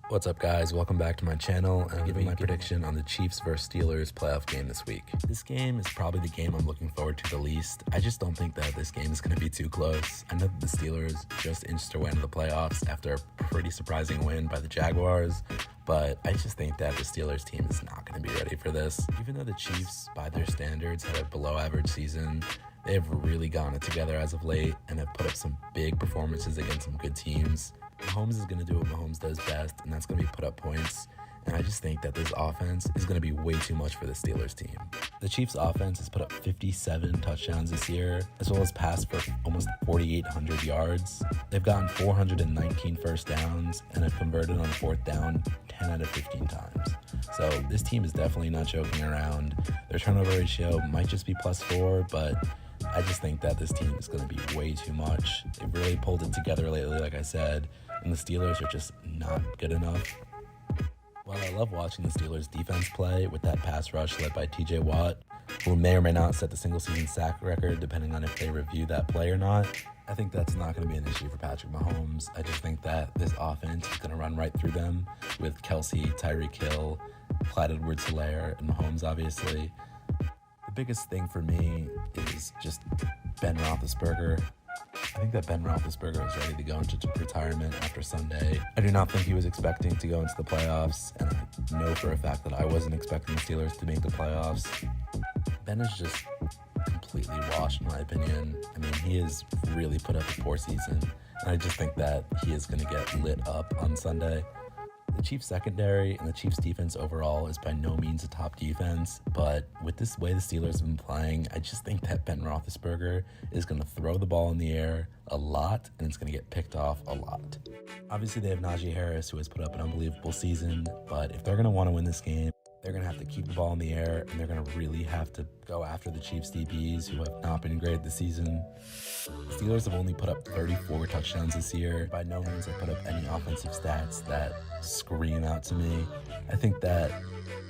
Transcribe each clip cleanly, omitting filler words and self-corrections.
What's up, guys? Welcome back to my channel, and I'm giving my prediction on the Chiefs vs. Steelers playoff game this week. This game is probably the game I'm looking forward to the least. I just don't think that this game is going to be too close. I know that the Steelers just inched their way into the playoffs after a pretty surprising win by the Jaguars, but I just think that the Steelers team is not going to be ready for this. Even though the Chiefs, by their standards, had a below-average season, they have really gotten it together as of late and have put up some big performances against some good teams. Mahomes is going to do what Mahomes does best, and that's going to be put up points. And I just think that this offense is going to be way too much for the Steelers team. The Chiefs offense has put up 57 touchdowns this year, as well as passed for almost 4,800 yards. They've gotten 419 first downs and have converted on fourth down 10 out of 15 times. So this team is definitely not joking around. Their turnover ratio might just be +4, but I just think that this team is going to be way too much. They've really pulled it together lately, like I said, and the Steelers are just not good enough. While I love watching the Steelers defense play with that pass rush led by TJ Watt, who may or may not set the single season sack record depending on if they review that play or not, I think that's not going to be an issue for Patrick Mahomes. I just think that this offense is going to run right through them with Kelsey, Tyreek Hill, Clyde Edwards-Helaire, and Mahomes, obviously. The biggest thing for me is just Ben Roethlisberger. I think that Ben Roethlisberger is ready to go into retirement after Sunday. I do not think he was expecting to go into the playoffs, and I know for a fact that I wasn't expecting the Steelers to make the playoffs. Ben is just completely washed, in my opinion. I mean, he has really put up a poor season, and I just think that he is going to get lit up on Sunday. The Chiefs secondary and the Chiefs defense overall is by no means a top defense, but with this way the Steelers have been playing, I just think that Ben Roethlisberger is going to throw the ball in the air a lot, and it's going to get picked off a lot. Obviously, they have Najee Harris, who has put up an unbelievable season, but if they're going to want to win this game, they're going to have to keep the ball in the air, and they're going to really have to go after the Chiefs DBs, who have not been great this season. The Steelers have only put up 34 touchdowns this year. By no means have put up any offensive stats that scream out to me. I think that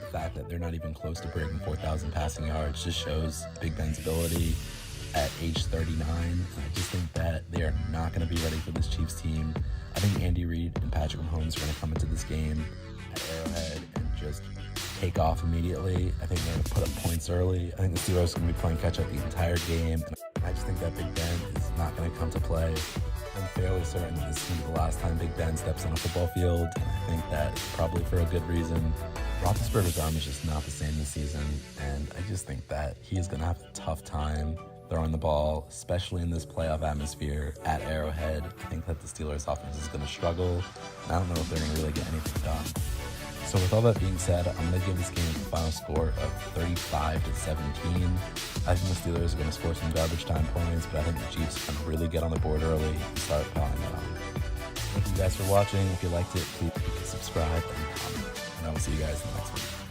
the fact that they're not even close to breaking 4,000 passing yards just shows Big Ben's ability at age 39. I just think that they are not going to be ready for this Chiefs team. I think Andy Reid and Patrick Mahomes are going to come into this game at Arrowhead and just take off immediately. I think they're going to put up points early. I think the Steelers are going to be playing catch up the entire game. And I just think that Big Ben is not going to come to play. I'm fairly certain that this is going to be the last time Big Ben steps on a football field, and I think that is probably for a good reason. Roethlisberger's arm is just not the same this season, and I just think that he is going to have a tough time throwing the ball, especially in this playoff atmosphere at Arrowhead. I think that the Steelers offense is going to struggle, and I don't know if they're going to really get anything done. So with all that being said, I'm going to give this game a final score of 35-17. I think the Steelers are going to score some garbage time points, but I think the Chiefs are going to really get on the board early and start piling it on. Thank you guys for watching. If you liked it, please subscribe and comment. And I will see you guys in the next one.